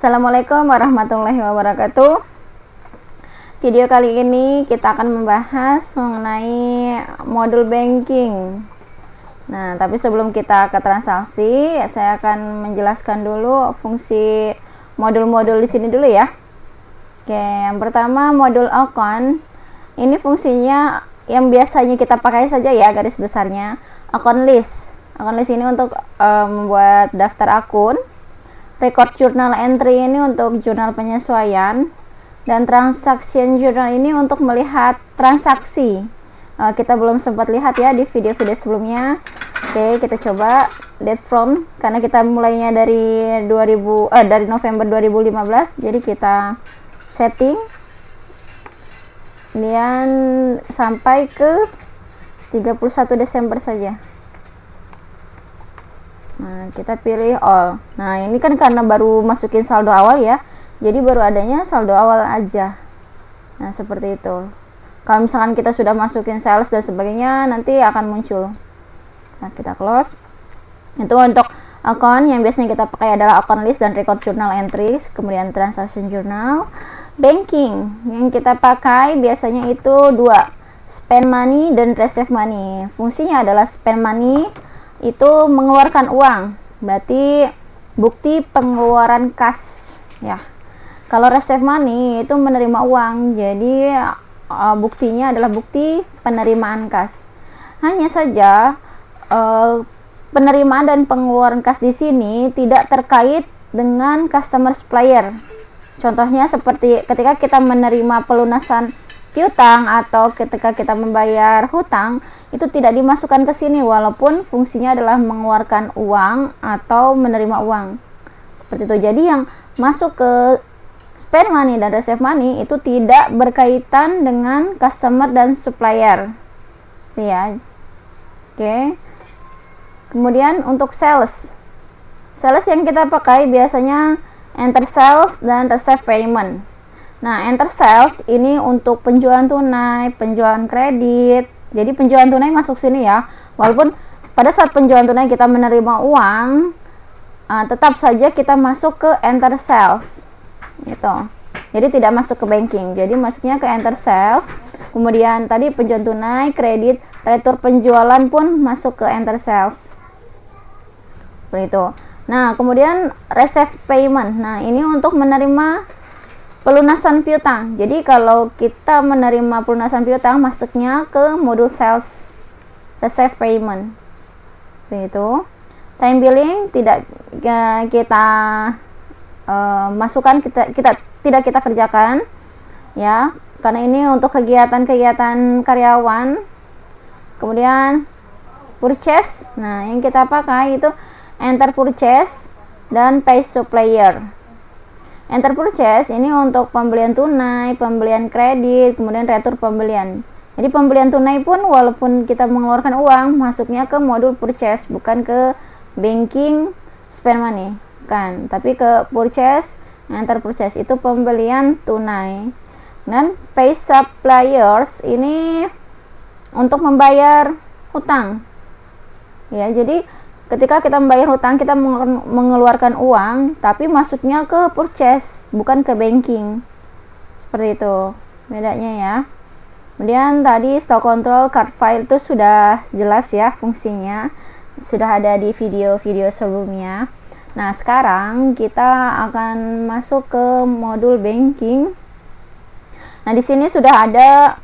Assalamualaikum warahmatullahi wabarakatuh. Video kali ini kita akan membahas mengenai modul banking. Nah, tapi sebelum kita ke transaksi, saya akan menjelaskan dulu fungsi modul-modul di sini dulu ya. Oke, yang pertama modul account. Ini fungsinya yang biasanya kita pakai saja ya, garis besarnya. Account list. Account list ini untuk membuat daftar akun. Record journal entry ini untuk jurnal penyesuaian, dan transaction journal ini untuk melihat transaksi. Kita belum sempat lihat ya di video-video sebelumnya. Oke, kita coba date from, karena kita mulainya dari dari November 2015, jadi kita setting kemudian sampai ke 31 Desember saja. Nah, kita pilih all. Nah, ini kan karena baru masukin saldo awal ya, jadi baru adanya saldo awal aja. Nah, seperti itu. Kalau misalkan kita sudah masukin sales dan sebagainya, nanti akan muncul. Nah, kita close. Itu untuk account. Yang biasanya kita pakai adalah account list dan record journal entries, kemudian transaction journal. Banking yang kita pakai biasanya itu dua, spend money dan receive money. Fungsinya adalah spend money itu mengeluarkan uang, berarti bukti pengeluaran kas ya. Kalau receive money itu menerima uang, jadi buktinya adalah bukti penerimaan kas. Hanya saja penerimaan dan pengeluaran kas di sini tidak terkait dengan customer supplier. Contohnya seperti ketika kita menerima pelunasan piutang atau ketika kita membayar hutang, itu tidak dimasukkan ke sini walaupun fungsinya adalah mengeluarkan uang atau menerima uang. Seperti itu. Jadi yang masuk ke spend money dan receive money itu tidak berkaitan dengan customer dan supplier. Ya. Oke. Kemudian untuk sales. Sales yang kita pakai biasanya enter sales dan receive payment. Nah, enter sales ini untuk penjualan tunai, penjualan kredit. Jadi penjualan tunai masuk sini ya. Walaupun pada saat penjualan tunai kita menerima uang, tetap saja kita masuk ke enter sales. Gitu. Jadi tidak masuk ke banking. Jadi masuknya ke enter sales. Kemudian tadi penjualan tunai, kredit, retur penjualan pun masuk ke enter sales. Seperti itu. Nah, kemudian receive payment. Nah, ini untuk menerima pelunasan piutang. Jadi kalau kita menerima pelunasan piutang, masuknya ke modul sales receive payment. Begitu. Time billing tidak kita masukkan, tidak kita kerjakan ya, karena ini untuk kegiatan-kegiatan karyawan. Kemudian purchase. Nah, yang kita pakai itu enter purchase dan pay supplier. Enter purchase ini untuk pembelian tunai, pembelian kredit, kemudian retur pembelian. Jadi pembelian tunai pun walaupun kita mengeluarkan uang, masuknya ke modul purchase, bukan ke banking spend money, kan? Tapi ke purchase, enter purchase itu pembelian tunai. Dan pay suppliers ini untuk membayar hutang. Ya, jadi ketika kita membayar hutang, kita mengeluarkan uang, tapi masuknya ke purchase, bukan ke banking. Seperti itu bedanya ya. Kemudian tadi stock control card file itu sudah jelas ya fungsinya, sudah ada di video-video sebelumnya. Nah, sekarang kita akan masuk ke modul banking. Nah, di sini sudah ada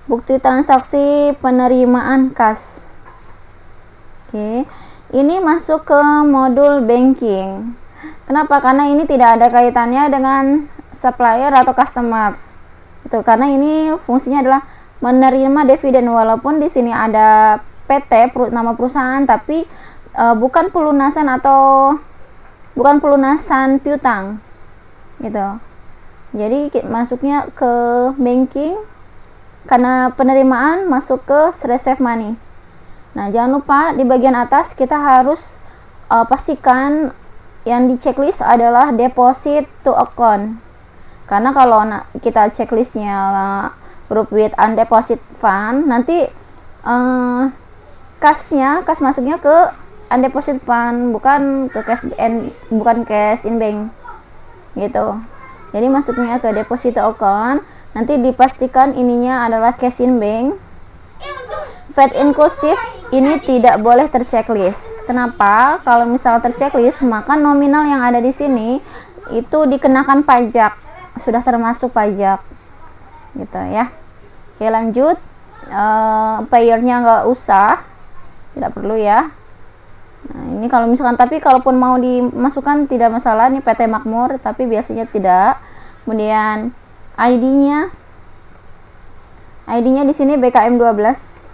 bukti transaksi penerimaan kas. Oke, ini masuk ke modul banking. Kenapa? Karena ini tidak ada kaitannya dengan supplier atau customer. Itu karena ini fungsinya adalah menerima dividen, walaupun di sini ada PT nama perusahaan, tapi bukan pelunasan piutang. Gitu. Jadi masuknya ke banking karena penerimaan masuk ke receive money. Nah, jangan lupa di bagian atas kita harus pastikan yang di checklist adalah deposit to account. Karena kalau kita checklistnya group with undeposit fund, nanti kas masuknya ke undeposit fund, bukan ke cash in bank gitu. Jadi masuknya ke deposit account, nanti dipastikan ininya adalah cash in bank. Fed inclusive ini tidak boleh terchecklist. Kenapa? Kalau misalnya terchecklist, maka nominal yang ada di sini itu dikenakan pajak, sudah termasuk pajak gitu ya. Oke, lanjut. Payernya nggak usah, tidak perlu ya. Nah, ini kalau misalkan, tapi kalaupun mau dimasukkan tidak masalah, ini PT Makmur, tapi biasanya tidak. Kemudian ID-nya di sini BKM 12.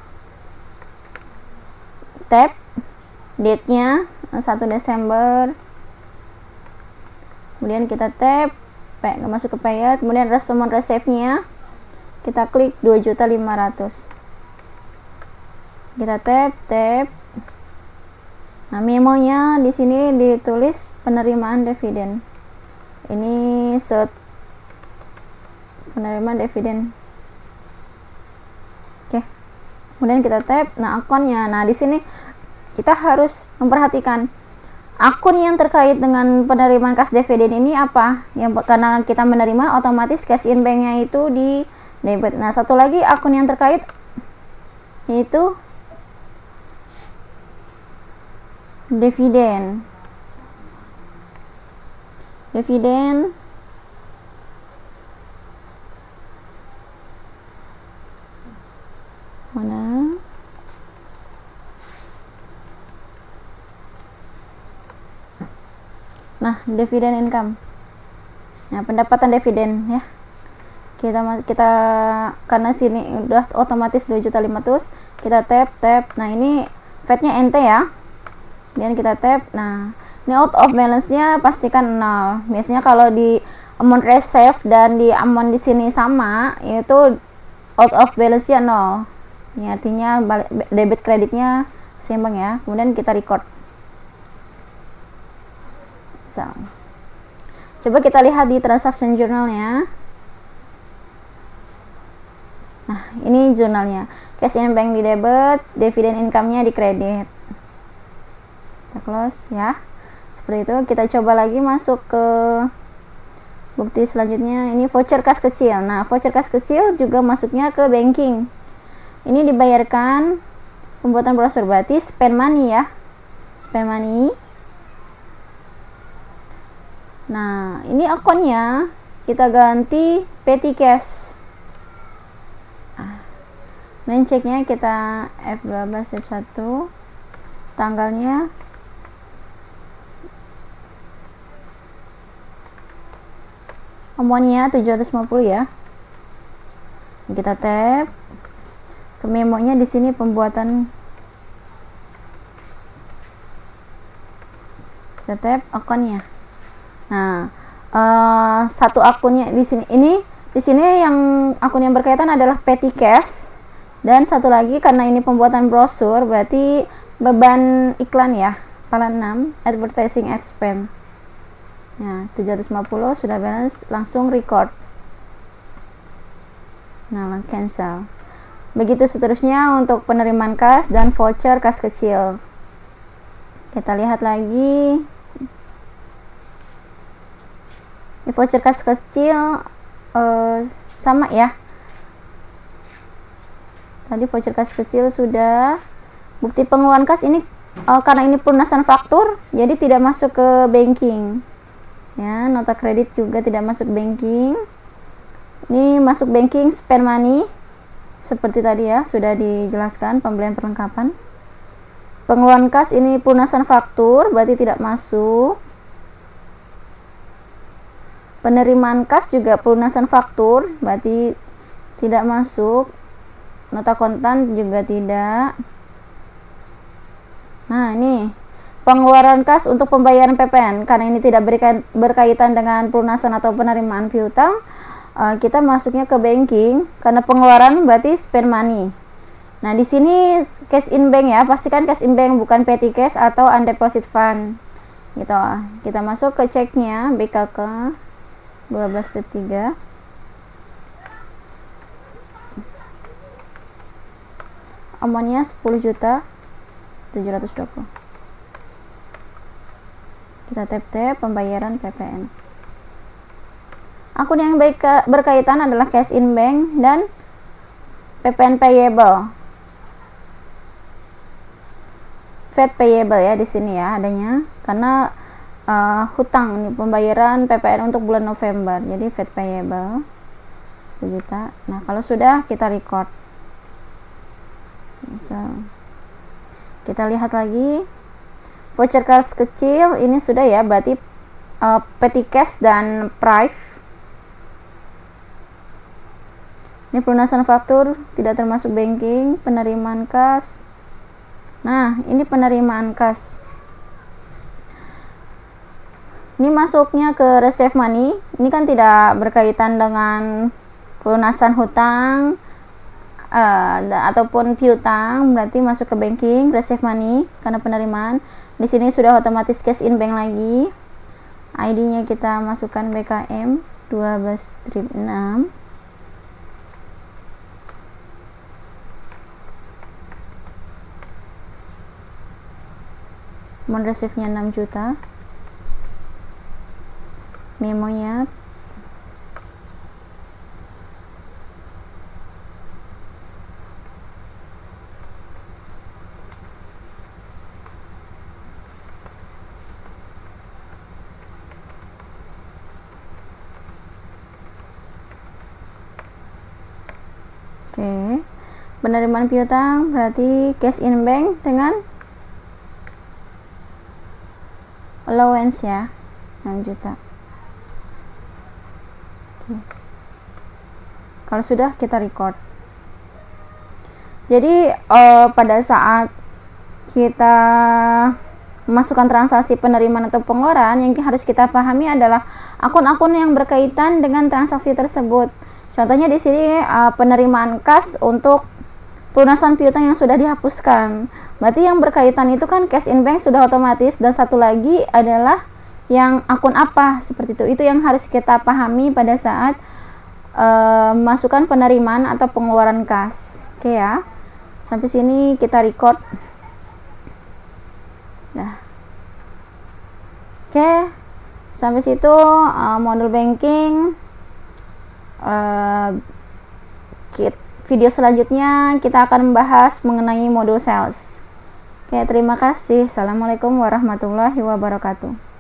Tab date-nya 1 Desember. Kemudian kita tab masuk ke payer, kemudian summon receive-nya kita klik 2.500.000. Kita tab. Nah, memonya di sini ditulis penerimaan dividen. Ini penerimaan dividen. Oke. Kemudian kita tab. Nah, akunnya. Nah, di sini kita harus memperhatikan akun yang terkait dengan penerimaan kas dividen ini apa. Yang karena kita menerima, otomatis cash in bank-nya itu di debit. Nah, satu lagi akun yang terkait yaitu dividen. Mana? Nah, dividen income. Nah, pendapatan dividen ya. Kita karena sini udah otomatis 2.500.000, kita tab. Nah, ini fetnya ente ya. Kemudian kita tab. Nah, ini out of balance-nya pastikan 0. Biasanya kalau di amount reserve dan di amount di sini sama, yaitu out of balance-nya 0. Ini artinya debit kreditnya seimbang ya. Kemudian kita record. Coba kita lihat di transaction journalnya. Nah, ini jurnalnya. Cash in bank di debit, dividend income-nya di kredit. Kita close ya. Seperti itu. Kita coba lagi masuk ke bukti selanjutnya. Ini voucher kas kecil. Nah, voucher kas kecil juga masuknya ke banking. Ini dibayarkan pembuatan brosur, berarti spend money ya. Spend money. Nah, ini akunnya kita ganti petty cash. Dan ceknya kita F12 F1, tanggalnya amountnya 750 ya. Kita tab ke memonya, di sini pembuatan, kita tab akunnya. Nah, satu akunnya di sini, di sini yang akun yang berkaitan adalah petty cash, dan satu lagi karena ini pembuatan brosur berarti beban iklan ya, kepala 6 advertising expense. Nah, 750 sudah balance, langsung record. Nah, cancel. Begitu seterusnya untuk penerimaan kas dan voucher kas kecil. Kita lihat lagi. Di voucher kas kecil sama ya. Tadi voucher kas kecil sudah. Bukti pengeluaran kas ini karena ini pelunasan faktur, jadi tidak masuk ke banking. Ya, nota kredit juga tidak masuk banking. Ini masuk banking spend money. Seperti tadi ya, sudah dijelaskan pembelian perlengkapan. Pengeluaran kas ini pelunasan faktur, berarti tidak masuk. Penerimaan kas juga pelunasan faktur, berarti tidak masuk. Nota kontan juga tidak. Nah, ini pengeluaran kas untuk pembayaran PPN, karena ini tidak berkaitan dengan pelunasan atau penerimaan piutang, kita masuknya ke banking, karena pengeluaran berarti spend money. Nah, di sini cash in bank ya, pastikan cash in bank bukan petty cash atau undeposit fund. Gitu. Kita masuk ke ceknya BKK 12.3. Amountnya 10.720.000. Kita tap pembayaran PPN. Akun yang berkaitan adalah cash in bank dan PPN payable. VAT payable ya di sini ya adanya, karena hutang ini pembayaran PPN untuk bulan November, jadi VAT payable 1 juta. Nah, kalau sudah kita record. So, kita lihat lagi voucher cash kecil ini sudah ya, berarti petty cash dan prive. Ini pelunasan faktur tidak termasuk banking, penerimaan kas. Nah, ini penerimaan kas. Ini masuknya ke receive money. Ini kan tidak berkaitan dengan pelunasan hutang ataupun piutang, berarti masuk ke banking, receive money karena penerimaan. Di sini sudah otomatis cash in bank lagi. ID-nya kita masukkan BKM 12-6. Receive-nya 6 juta. Memonya oke. Penerimaan piutang berarti cash in bank dengan allowance ya 6 juta. Oke. Kalau sudah kita record. Jadi pada saat kita memasukkan transaksi penerimaan atau pengeluaran, yang harus kita pahami adalah akun-akun yang berkaitan dengan transaksi tersebut. Contohnya di sini penerimaan kas untuk pelunasan piutang yang sudah dihapuskan. Berarti yang berkaitan itu kan cash in bank sudah otomatis, dan satu lagi adalah yang akun apa seperti itu. Itu yang harus kita pahami pada saat masukkan penerimaan atau pengeluaran kas. Oke ya. Sampai sini kita record. Nah. Oke. Sampai situ modul banking. Video selanjutnya kita akan membahas mengenai modul sales. Oke, terima kasih. Assalamualaikum warahmatullahi wabarakatuh.